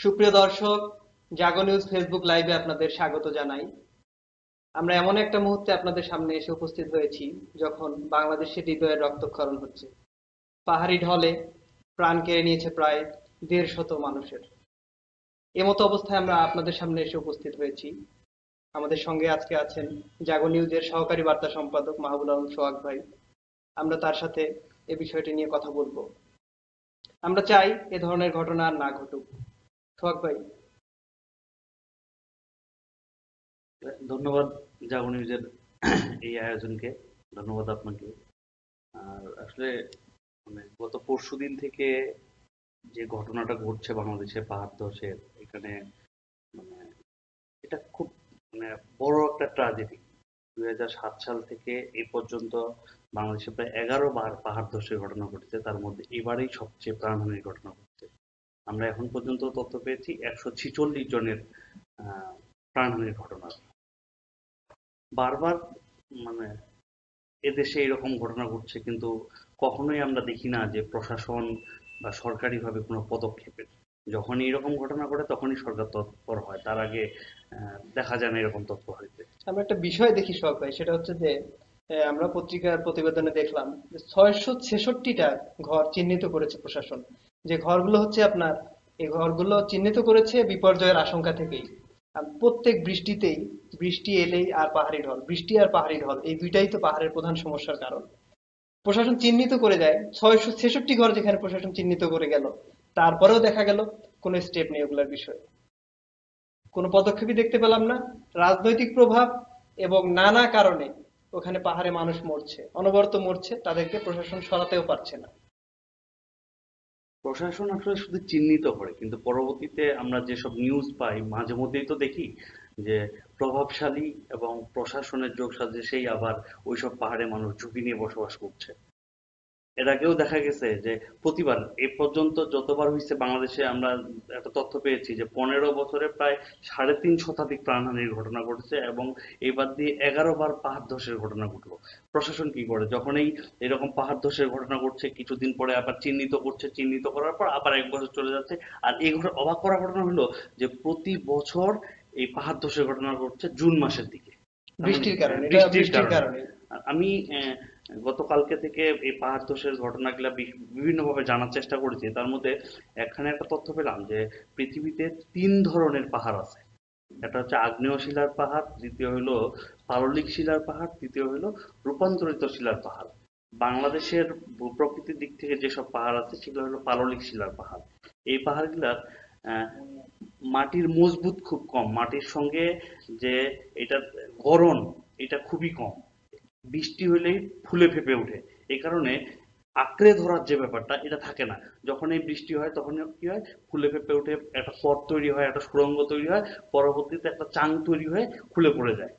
সুপ্রিয় দর্শক, জাগো news Facebook লাইভে আপনাদের স্বাগত জানাই। আমরা এমন একটা মুহূর্তে আপনাদের সামনে এসে উপস্থিত হয়েছি যখন বাংলাদেশের হৃদয়ের রক্তক্ষরণ হচ্ছে। পাহাড়ি ঢলে প্রাণ কেড়ে নিয়েছে প্রায় ১৫০ মানুষের। এমতো অবস্থায় আমরা আপনাদের সামনে এসে উপস্থিত হয়েছি। আমাদের সঙ্গে আজকে আছেন জাগো নিউজের সহকারী বার্তা সম্পাদক মাহবুব আলম সোহাগ ভাই। আমরা তার সাথে এ বিষয়টি নিয়ে কথা বলবো। আমরা চাই এ ধরনের ঘটনা আর না ঘটুক। সোহাগ ভাই। ধন্যবাদ জাগো নিউজের এই আয়োজনকে। ধন্যবাদ আপনাকে। আর আসলে গত পরশুদিন থেকে যে ঘটনাটা ঘটছে বাংলাদেশে পাহাড় ধসের, এখানে মানে এটা খুব বড় একটা ট্রাজেডি। ২০০৭ সাল থেকে এই পর্যন্ত বাংলাদেশে প্রায় ১১ বার পাহাড় ধসের ঘটনা ঘটেছে, তার মধ্যে এবারেই সবচেয়ে প্রাণহানির ঘটনা ঘটছে। আমরা এখন পর্যন্ত তথ্য পেয়েছি ১৪৬ জনের প্রাণহানির ঘটনা। বারবার মানে এদেশে এরকম ঘটনা ঘটছে, কিন্তু কখনোই আমরা দেখি না যে প্রশাসন বা সরকারিভাবে কোনো পদক্ষেপের। যখনই এরকম ঘটনা ঘটে তখনই সরকার তৎপর হয়, তার আগে দেখা যায় না এরকম তৎপর হইতে। আমরা একটা বিষয় দেখি সোহাগ ভাই, সেটা হচ্ছে যে আমরা পত্রিকার প্রতিবেদনে দেখলাম যে ৬৬৬টা ঘর চিহ্নিত করেছে প্রশাসন। যে ঘরগুলো হচ্ছে আপনার, এই ঘরগুলো চিহ্নিত করেছে বিপর্যয়ের আশঙ্কা থেকেই। আর প্রত্যেক বৃষ্টিতেই, বৃষ্টি এলেই আর পাহাড়ি ঢল, বৃষ্টি আর পাহাড়ি ঢল, এই দুইটাই তো পাহাড়ের প্রধান সমস্যার কারণ। প্রশাসন চিহ্নিত করে দেয় ৬৬৬ ঘর, যেখানে প্রশাসন চিহ্নিত করে গেল, তারপরেও দেখা গেল কোনো স্টেপ নেই ওগুলোর বিষয়ে। কোনো পদক্ষেপই দেখতে পেলাম না। রাজনৈতিক প্রভাব এবং নানা কারণে ওখানে পাহাড়ে মানুষ মরছে, অনবরত মরছে, তাদেরকে প্রশাসন সরাতেও পারছে না। প্রশাসন আসলে শুধু চিহ্নিত করে, কিন্তু পরবর্তীতে আমরা যেসব নিউজ পাই মাঝে মধ্যেই তো দেখি যে প্রভাবশালী এবং প্রশাসনের যোগসাজশে আবার ওইসব পাহাড়ে মানুষ ঝুঁকি নিয়ে বসবাস করছে। এর আগেও দেখা গেছে যে প্রতিবার এ পর্যন্ত যতবার হয়েছে বাংলাদেশে, আমরা একটা তথ্য পেয়েছি যে ১৫ বছরে প্রায় ৩.৫ শতাধিক প্রাণহানির ঘটনা ঘটেছে, এবং এবার দিয়ে ১১ বার পাহাড় ধসের ঘটনা ঘটলো। প্রশাসন কি করে? যখনই এরকম পাহাড় ধসের ঘটনা ঘটছে, কিছুদিন পরে আবার চিহ্নিত করছে, চিহ্নিত করার পর আবার ১ বছর চলে যাচ্ছে। আর এই অবাক করা ঘটনা হলো যে প্রতি বছর এই পাহাড় ধসের ঘটনা ঘটছে জুন মাসের দিকে। তার মানে বৃষ্টির কারণে, এটা বৃষ্টির বৃষ্টির কারণে। কারণে। আর আমি গতকালকে থেকে এই পাহাড় ধসের ঘটনাগুলা বিভিন্নভাবে জানার চেষ্টা করেছি। তার মধ্যে এখানে একটা তথ্য পেলাম যে পৃথিবীতে ৩ ধরনের পাহাড় আছে। একটা হচ্ছে আগ্নেয় শিলার পাহাড়, দ্বিতীয় হলো পাললিক শিলার পাহাড়, তৃতীয় হলো রূপান্তরিত শিলার পাহাড়। বাংলাদেশের ভূপ্রকৃতির দিক থেকে যেসব পাহাড় আছে সেগুলো হলো পাললিক শিলার পাহাড়। এই পাহাড়গুলার আহ, মাটির মজবুত খুব কম, মাটির সঙ্গে যে এটা গড়ন, এটা খুবই কম। বৃষ্টি হলেই ফুলে ফেঁপে ওঠে। এই কারণে আঁকড়ে ধরার যে ব্যাপারটা, এটা থাকে না। যখন এই বৃষ্টি হয় তখন কি হয়, ফুলে ফেঁপে উঠে একটা পথ তৈরি হয়, একটা সুড়ঙ্গ তৈরি হয়, পরবর্তীতে একটা চাং তৈরি হয়ে খুলে পড়ে যায়।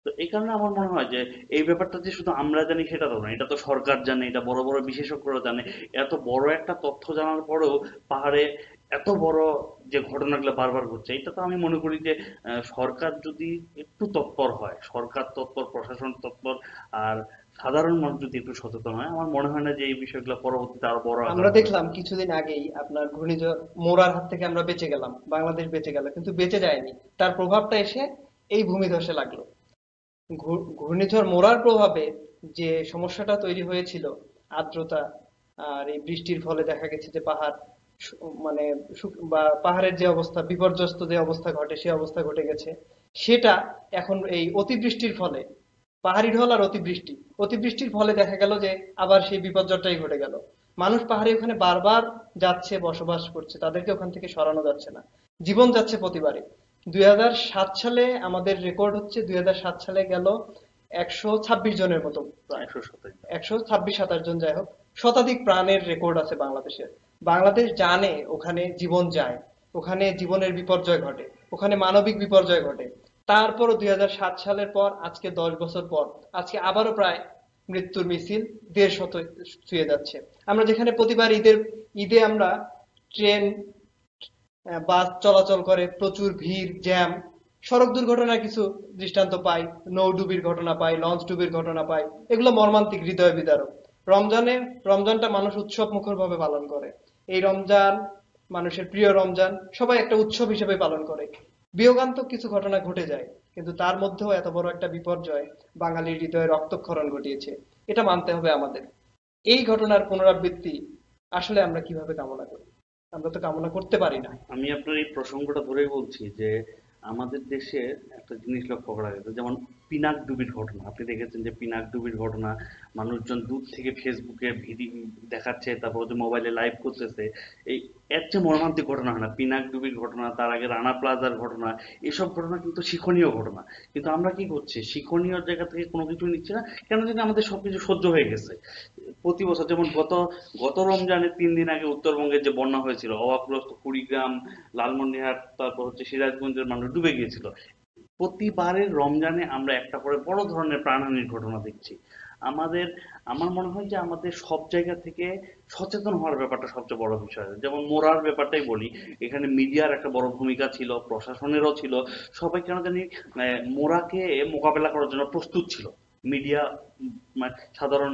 তো এই কারণে আমার মনে হয় যে এই ব্যাপারটা যে শুধু আমরা জানি সেটা তো না, এটা তো সরকার জানে, এটা বড় বড় বিশেষজ্ঞরা জানে। এত বড় একটা তথ্য জানার পরেও পাহাড়ে এত বড় যে ঘটনাগুলো বারবার ঘটছে, এটা তো আমি মনে করি যে সরকার যদি একটু তৎপর হয়, সরকার তৎপর, প্রশাসন তৎপর, আর সাধারণ মানুষ যদি একটু সচেতন হয়, আমার মনে হয় না যে এই বিষয়গুলো পরবর্তীতে আরো বড় আকার আমরা হবে। দেখলাম কিছুদিন আগেই আপনার ঘূর্ণিঝড় মোরার হাত থেকে আমরা বেঁচে গেলাম, বাংলাদেশ বেঁচে গেল, কিন্তু বেঁচে যায়নি। তার প্রভাবটা এসে এই ভূমিধসে লাগলো। ঘূর্ণিঝড় মোরার প্রভাবে যে সমস্যাটা তৈরি হয়েছিল, আর্দ্রতা আর এই বৃষ্টির ফলে দেখা গেছে যে পাহাড় মানে বা পাহাড়ের যে অবস্থা, বিপর্যস্ত যে অবস্থা ঘটে, সে অবস্থা ঘটে গেছে। সেটা এখন এই অতিবৃষ্টির ফলে, পাহাড়ি ঢল আর অতিবৃষ্টি, অতিবৃষ্টির ফলে দেখা গেল যে আবার সেই বিপর্যয়টাই ঘটে গেল। মানুষ পাহাড়ে ওখানে বারবার যাচ্ছে, বসবাস করছে, তাদেরকে ওখান থেকে সরানো যাচ্ছে না। জীবন যাচ্ছে প্রতিবারে। ২০০৭ সালে আমাদের রেকর্ড হচ্ছে, ২০০৭ সালে গেল ১২৬ জনের মতো, প্রায় ১২৭। ১২৬-২৭ জন, যাই হোক, শতাধিক প্রাণের রেকর্ড আছে বাংলাদেশের। বাংলাদেশ জানে ওখানে জীবন যায়, ওখানে জীবনের বিপর্যয় ঘটে, ওখানে মানবিক বিপর্যয় ঘটে। তারপরও ২০০৭ সালের পর আজকে ১০ বছর পর, আজকে আবারও প্রায় মৃত্যুর মিছিল ১৫০ ছুঁয়ে যাচ্ছে। আমরা যেখানে প্রতিবার ঈদের ঈদে আমরা ট্রেন, বাস চলাচল করে, প্রচুর ভিড়, জ্যাম, সড়ক দুর্ঘটনার কিছু দৃষ্টান্ত পাই, নৌডুবির ঘটনা পাই, লঞ্চ ডুবির ঘটনা পাই, এগুলো মর্মান্তিক, হৃদয় বিদারক। রমজানে, রমজানটা মানুষ উৎসব মুখর ভাবে পালন করে। এই রমজান মানুষের প্রিয় রমজান সবাই একটা উৎসব হিসেবে পালন করে। বিয়োগান্তক কিছু ঘটনা ঘটে যায়, কিন্তু তার মধ্যেও এত বড় একটা বিপর্যয় বাঙালির হৃদয়ে রক্তক্ষরণ ঘটিয়েছে, এটা মানতে হবে আমাদের। এই ঘটনার পুনরাবৃত্তি আসলে আমরা কিভাবে কামনা করি? আমরা তো কামনা করতে পারি না। আমি আপনার এই প্রসঙ্গটা ধরেই বলছি যে আমাদের দেশে একটা জিনিস লক্ষ্য করা গেছে, যেমন পিনাক ডুবির ঘটনা আপনি দেখেছেন, যে পিনাক ডুবির ঘটনা মানুষজন দূর থেকে ফেসবুকে ভিডিও দেখাচ্ছে, তারপর হচ্ছে মোবাইলে লাইভ করতেছে। এই এর চেয়ে মর্মান্তিক ঘটনা হয় না। পিনাক ডুবির ঘটনা, তার আগে রানা প্লাজার ঘটনা, এসব ঘটনা কিন্তু শিক্ষণীয় ঘটনা। কিন্তু আমরা কি করছি, শিক্ষণীয় জায়গা থেকে কোনো কিছু নিচ্ছি না, কেন জানি আমাদের সবকিছু সহ্য হয়ে গেছে। প্রতি বছর যেমন গত গত রমজানের 3 দিন আগে উত্তরবঙ্গের যে বন্যা হয়েছিল, অভাবগ্রস্ত কুড়িগ্রাম, লালমনিরহাট, তারপর হচ্ছে সিরাজগঞ্জের মানুষ ডুবে গিয়েছিল। প্রতিবারের রমজানে আমরা একটা করে বড় ধরনের প্রাণহানির ঘটনা দেখছি। আমাদের আমার মনে হয় যে আমাদের সব জায়গা থেকে সচেতন হওয়ার ব্যাপারটা সবচেয়ে বড় বিষয়। যেমন মোরার ব্যাপারটাই বলি, এখানে মিডিয়ার একটা বড় ভূমিকা ছিল, প্রশাসনেরও ছিল। সবাই কেন জানি মোরাকে মোকাবেলা করার জন্য প্রস্তুত ছিল। মিডিয়া সাধারণ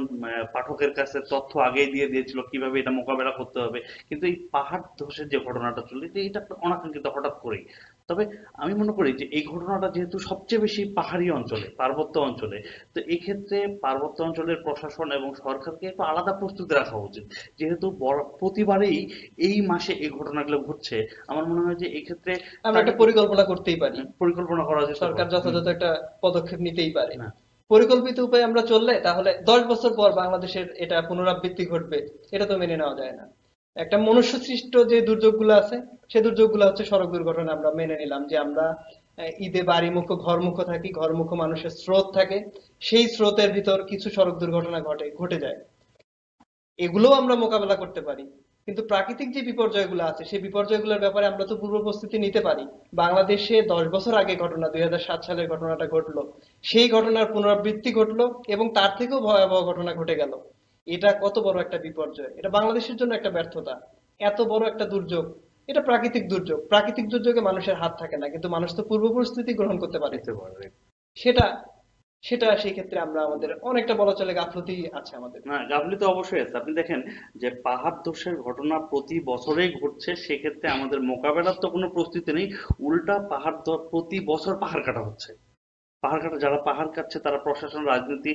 পাঠকের কাছে তথ্য আগেই দিয়ে দিয়েছিল কিভাবে এটা মোকাবেলা করতে হবে। কিন্তু এই পাহাড় ধসের যে ঘটনাটা চলছে, এটা অনাকাঙ্ক্ষিত হঠাৎ করেই। তবে আমি মনে করি যে এই ঘটনাটা যেহেতু সবচেয়ে বেশি পাহাড়ি অঞ্চলে, পার্বত্য অঞ্চলে, তো এই ক্ষেত্রে পার্বত্য অঞ্চলের প্রশাসন এবং সরকারকে একটু আলাদা প্রস্তুতি রাখা উচিত। যেহেতু প্রতিবারেই এই মাসে এই ঘটনাগুলো ঘটছে, আমার মনে হয় যে এই ক্ষেত্রে আমরা একটা তাদেরকে পরিকল্পনা করতেই পারি, পরিকল্পনা করা যেতে সরকার পারে। যথাযথ একটা পদক্ষেপ নিতেই পারে। না, পরিকল্পিত উপায়ে আমরা চললে তাহলে 10 বছর পর বাংলাদেশের এটা পুনরাবৃত্তি ঘটবে, এটা তো মেনে নেওয়া যায় না। একটা মনুষ্য সৃষ্ট যে দুর্যোগগুলো আছে, সে দুর্যোগগুলো হচ্ছে সড়ক দুর্ঘটনা। আমরা মেনে নিলাম যে আমরা ঈদে বাড়িমুখো ঘরমুখো থাকি, ঘরমুখো মানুষের স্রোত থাকে, সেই স্রোতের ভিতর কিছু সড়ক দুর্ঘটনা ঘটে যায়, এগুলোও আমরা মোকাবেলা করতে পারি। কিন্তু প্রাকৃতিক যে বিপর্যয়গুলো আছে, সেই বিপর্যয়গুলোর ব্যাপারে আমরা তো পূর্ব প্রস্তুতি নিতে পারি। বাংলাদেশে 10 বছর আগে ঘটনা, 2007 সালের ঘটনাটা ঘটলো, সেই ঘটনার পুনরাবৃত্তি ঘটলো এবং তার থেকেও ভয়াবহ ঘটনা ঘটে গেল। এটা কত বড় একটা বিপর্যয়, এটা বাংলাদেশের জন্য একটা ব্যর্থতা। এত বড় একটা দুর্যোগ, এটা প্রাকৃতিক দুর্যোগ, প্রাকৃতিক দুর্যোগে মানুষের হাত থাকে না, কিন্তু মানুষ তো পূর্ব প্রস্তুতি গ্রহণ করতে পারে। নিতে পারবে। সেটা সেটা সেই ক্ষেত্রে আমরা আমাদের অনেকটা বলা চলে গাফলতি আছে আমাদের। না, গাফিলতি তো অবশ্যই আছে। আপনি দেখেন যে পাহাড় ধসের ঘটনা প্রতি বছরেই ঘটছে, সেক্ষেত্রে আমাদের মোকাবেলার তো কোনো প্রস্তুতি নেই। উল্টা প্রতি বছর পাহাড় কাটা হচ্ছে। পাহাড় কাটা, যারা পাহাড় কাটছে তারা প্রশাসন, রাজনীতি,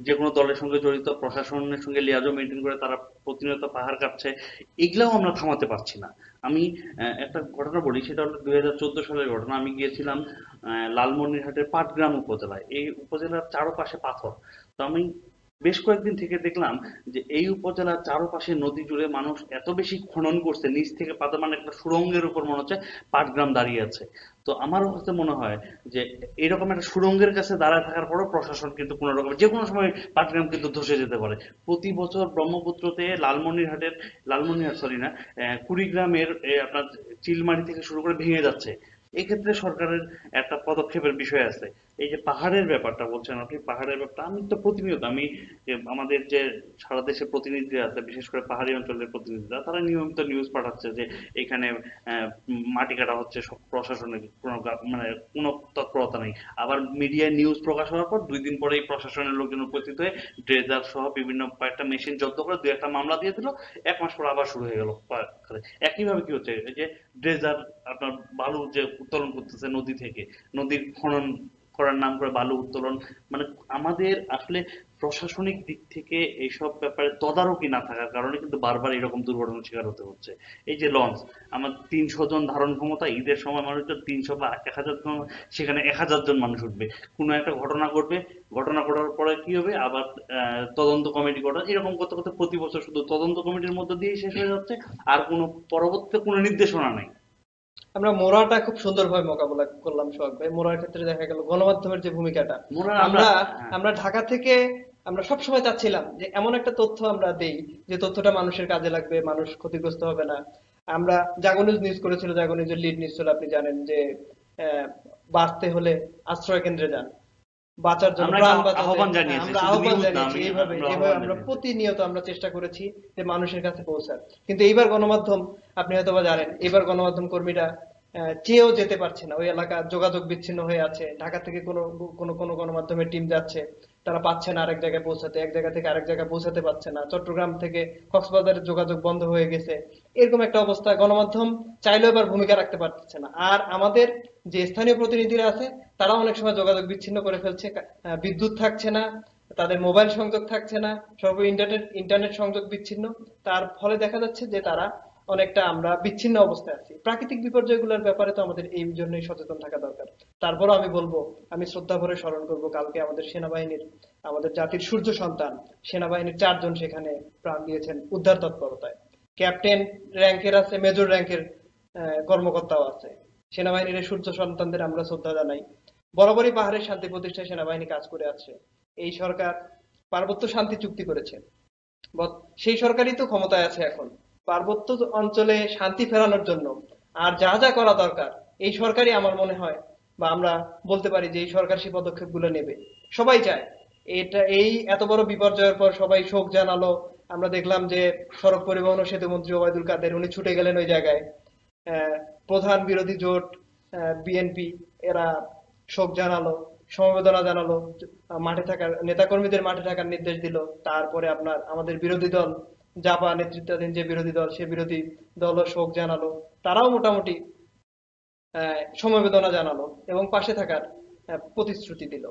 যে কোনো দলের সঙ্গে জড়িত, প্রশাসনের সঙ্গে লিয়াজও মেনটেন করে তারা প্রতিনিয়ত পাহাড় কাটছে। এগুলাও আমরা থামাতে পারছি না। আমি একটা ঘটনা বলি, সেটা হলো 2014 সালের ঘটনা। আমি গিয়েছিলাম লালমনিরহাটের পাটগ্রাম উপজেলায়। এই উপজেলার চারপাশে পাথর। তো আমি বেশ কয়েকদিন থেকে দেখলাম যে এই উপজেলার চারপাশে নদী জুড়ে মানুষ এত বেশি খনন করছে, নিচ থেকে পাতা, মানে একটা সুড়ঙ্গের উপর মনে হচ্ছে পাটগ্রাম দাঁড়িয়ে আছে। তো আমারও হচ্ছে মনে হয় যে এরকম একটা সুড়ঙ্গের কাছে দাঁড়ায় থাকার পরও প্রশাসন কিন্তু কোনো রকম যে কোনো সময় পাটগ্রাম কিন্তু ধসে যেতে পারে। প্রতি বছর ব্রহ্মপুত্রতে লালমনিরহাট সরি না, কুড়িগ্রামের আপনার চিলমারি থেকে শুরু করে ভেঙে যাচ্ছে। এক্ষেত্রে সরকারের একটা পদক্ষেপের বিষয় আছে। এই যে পাহাড়ের ব্যাপারটা বলছেন আপনি, পাহাড়ের ব্যাপারটা আমি তো প্রতিনিয়ত আমি আমাদের যে সারা দেশের প্রতিনিধিরা আছে, বিশেষ করে পাহাড়ি অঞ্চলের প্রতিনিধিরা, তারা নিয়মিত নিউজ পাঠাচ্ছে যে এখানে মাটি কাটা হচ্ছে, সব প্রশাসনের কোনো মানে কোনো তৎপরতা নেই। আবার মিডিয়ায় নিউজ প্রকাশ হওয়ার পর 2 দিন পরেই প্রশাসনের লোকজন উপস্থিত হয়ে ড্রেজার সহ বিভিন্ন কয়েকটা মেশিন জব্দ করে 2-1টা মামলা দিয়ে দিল। 1 মাস পর আবার শুরু হয়ে গেল। একইভাবে কি হচ্ছে, এই যে ড্রেজার আপনার বালু যে উত্তোলন করতেছে নদী থেকে, নদীর খনন করার নাম করে বালু উত্তোলন, মানে আমাদের আসলে প্রশাসনিক দিক থেকে এইসব ব্যাপারে তদারকি না থাকার কারণে কিন্তু বারবার এরকম দুর্ঘটনার শিকার হতে হচ্ছে। এই যে লঞ্চ, আমার 300 জন ধারণ ক্ষমতা, ঈদের সময় মানুষজন 300 বা 1000 জন, সেখানে 1000 জন মানুষ উঠবে। কোনো একটা ঘটনা ঘটবে, ঘটনা ঘটার পরে কি হবে, আবার তদন্ত কমিটি গঠন, এরকম করতে করতে প্রতি বছর শুধু তদন্ত কমিটির মধ্যে দিয়েই শেষ হয়ে যাচ্ছে। আর কোনো পরবর্তী কোনো নির্দেশনা নেই। আমরা মোরাটা খুব সুন্দরভাবে মোকাবেলা করলাম সোহাগ ভাই। মোরার ক্ষেত্রে দেখা গেল গণমাধ্যমের যে ভূমিকাটা, মনে আমরা আমরা হ্যাঁ, আমরা ঢাকা থেকে আমরা সবসময় চাচ্ছিলাম যে এমন একটা তথ্য আমরা দেই যে তথ্যটা মানুষের কাজে লাগবে, মানুষ ক্ষতিগ্রস্ত হবে না। আমরা জাগো নিউজ নিউজ করেছিল, জাগো নিউজের লিড নিউজ ছিল, আপনি জানেন যে আহ, বাঁচতে হলে আশ্রয় কেন্দ্রে যান, বাঁচার জন্য, আমরা একটা প্রাণ বাঁচাতে। আহ্বান হ্যাঁ, জানিয়েছি, আমরা শুধু আহ্বান নিউজ না, জানিয়েছি। আমি এইভাবে আমরা এইভাবে আহ্বান আমরা জানিয়েছি। প্রতিনিয়ত আমরা চেষ্টা করেছি যে মানুষের কাছে পৌঁছার। কিন্তু এইবার গণমাধ্যম, আপনি হয়তো বা জানেন, এবার গণমাধ্যম কর্মীরা চেয়েও যেতে পারছে না, ওই এলাকা যোগাযোগ বিচ্ছিন্ন হয়ে আছে। ঢাকা থেকে কোনো কোনো কোনো গণমাধ্যমের টিম যাচ্ছে, তারা পাচ্ছে না আরেক জায়গায় পৌঁছাতে, এক জায়গা থেকে আরেক জায়গায় পৌঁছাতে পারছে না, চট্টগ্রাম থেকে কক্সবাজারের যোগাযোগ বন্ধ হয়ে গেছে। এরকম একটা অবস্থা, গণমাধ্যম চাইলেও এবার ভূমিকা রাখতে পারছে না। আর আমাদের যে স্থানীয় প্রতিনিধিরা আছে তারা অনেক সময় যোগাযোগ বিচ্ছিন্ন করে ফেলছে, বিদ্যুৎ থাকছে না, তাদের মোবাইল সংযোগ থাকছে না, ইন্টারনেট ইন্টারনেট সংযোগ বিচ্ছিন্ন। তার ফলে দেখা যাচ্ছে যে তারা অনেকটা আমরা বিচ্ছিন্ন অবস্থায় আছি। প্রাকৃতিক বিপর্যয়গুলোর ব্যাপারে তো আমাদের এই জন্যই সচেতন থাকা দরকার। তারপরও আমি বলবো, আমি শ্রদ্ধা ভরে স্মরণ করব কালকে আমাদের সেনাবাহিনীর, আমাদের জাতির সূর্য সন্তান সেনাবাহিনীর 4 জন সেখানে প্রাণ দিয়েছেন উদ্ধার তৎপরতায়। ক্যাপ্টেন র্যাঙ্কের আছে, মেজর র্যাঙ্কের কর্মকর্তাও আছে। সেনাবাহিনীর এই সূর্য সন্তানদের আমরা শ্রদ্ধা জানাই। বরাবরই পাহাড়ের শান্তি প্রতিষ্ঠায় সেনাবাহিনী কাজ করে আছে। এই সরকার পার্বত্য শান্তি চুক্তি করেছে, সেই সরকারই তো ক্ষমতায় আছে এখন। পার্বত্য অঞ্চলে শান্তি ফেরানোর জন্য আর যা যা করা দরকার এই সরকারই আমার মনে হয়, বা আমরা বলতে পারি যে এই সরকার সেই পদক্ষেপগুলো নেবে। সবাই চায় এটা, এই এত বড় বিপর্যয়ের পর সবাই শোক জানালো। আমরা দেখলাম যে সড়ক পরিবহন ও সেতু মন্ত্রী ওবায়দুল কাদের উনি ছুটে গেলেন ওই জায়গায়। প্রধান বিরোধী জোট বিএনপি এরা শোক জানালো, সমবেদনা জানালো, মাঠে থাকার নেতাকর্মীদের মাঠে থাকার নির্দেশ দিল। তারপরে আপনার আমাদের বিরোধী দল জাপা নেতৃত্বাধীন যে বিরোধী দল, সে বিরোধী দলও শোক জানালো। তারাও মোটামুটি সমবেদনা জানালো এবং পাশে থাকার প্রতিশ্রুতি দিল।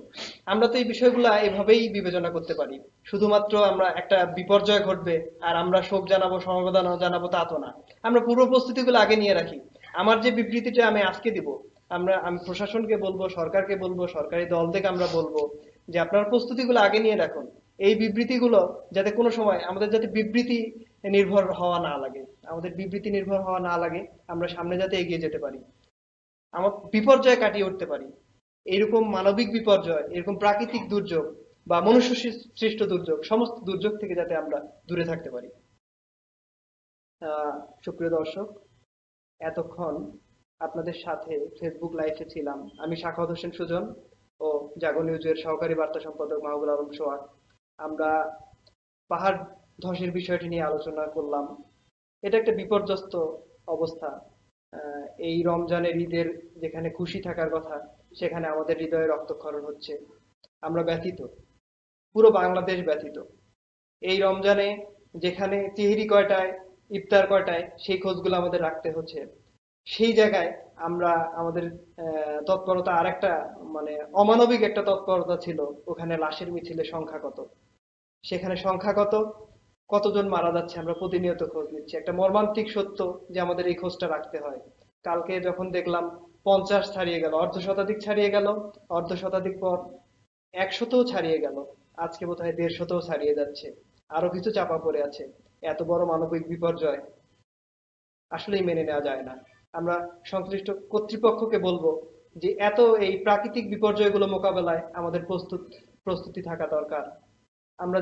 আমরা তো এই বিষয়গুলা এভাবেই বিবেচনা করতে পারি। শুধুমাত্র আমরা একটা বিপর্যয় ঘটবে আর আমরা শোক জানাবো, সমবেদনা জানাবো, তা তো না। আমরা পূর্ব প্রস্তুতিগুলো আগে নিয়ে রাখি। আমার যে বিবৃতিটা আমি আজকে দিব, আমি প্রশাসনকে বলবো, সরকারকে বলবো, সরকারি দল থেকে আমরা বলবো যে আপনার প্রস্তুতিগুলো আগে নিয়ে রাখুন। এই বিবৃতিগুলো যাতে কোনো সময় আমাদের যাতে বিবৃতি নির্ভর হওয়া না লাগে, আমাদের বিবৃতি নির্ভর হওয়া না লাগে, আমরা সামনে যাতে এগিয়ে যেতে পারি, আমার বিপর্যয় কাটিয়ে উঠতে পারি। এরকম মানবিক বিপর্যয়, এরকম প্রাকৃতিক দুর্যোগ বা মনুষ্য সৃষ্ট দুর্যোগ, সমস্ত দুর্যোগ থেকে যাতে আমরা দূরে থাকতে পারি। সুপ্রিয় দর্শক, এতক্ষণ আপনাদের সাথে ফেসবুক লাইভে ছিলাম আমি সাখাওয়াত হোসেন সুজন ও জাগো নিউজের সহকারী বার্তা সম্পাদক মাহবুব আলম সোহাগ। আমরা পাহাড় ধসের বিষয়টি নিয়ে আলোচনা করলাম। এটা একটা বিপর্যস্ত অবস্থা। এই রমজানের ঈদের যেখানে খুশি থাকার কথা, সেখানে আমাদের হৃদয়ে রক্তক্ষরণ হচ্ছে। আমরা ব্যথিত, পুরো বাংলাদেশ ব্যথিত। এই রমজানে যেখানে চিহিরি কয়টায়, ইফতার কয়টায়, সেই খোঁজগুলো আমাদের রাখতে হচ্ছে। সেই জায়গায় আমরা আমাদের তৎপরতা আরেকটা, মানে অমানবিক একটা তৎপরতা ছিল। ওখানে লাশের মিছিলে সংখ্যা কত, সেখানে সংখ্যা কত, কতজন মারা যাচ্ছে আমরা প্রতিনিয়ত খোঁজ নিচ্ছি। একটা মর্মান্তিক সত্য যে আমাদের এই খোঁজটা রাখতে হয়। কালকে যখন দেখলাম 50 ছাড়িয়ে গেল, অর্ধ শতাধিক ছাড়িয়ে গেল, অর্ধ শতাধিক পর 100-তেও ছাড়িয়ে গেল, আজকে বোধহয় 150-তেও ছাড়িয়ে যাচ্ছে, আরো কিছু চাপা পড়ে আছে। এত বড় মানবিক বিপর্যয় আসলেই মেনে নেওয়া যায় না। আমরা সংশ্লিষ্ট কর্তৃপক্ষকে বলবো যে এত এই প্রাকৃতিক বিপর্যয়গুলো মোকাবেলায় আমাদের প্রস্তুতি থাকা দরকার। আমরা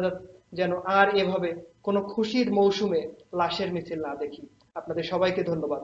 যেন আর এভাবে কোনো খুশির মৌসুমে লাশের মিছিল না দেখি। আপনাদের সবাইকে ধন্যবাদ।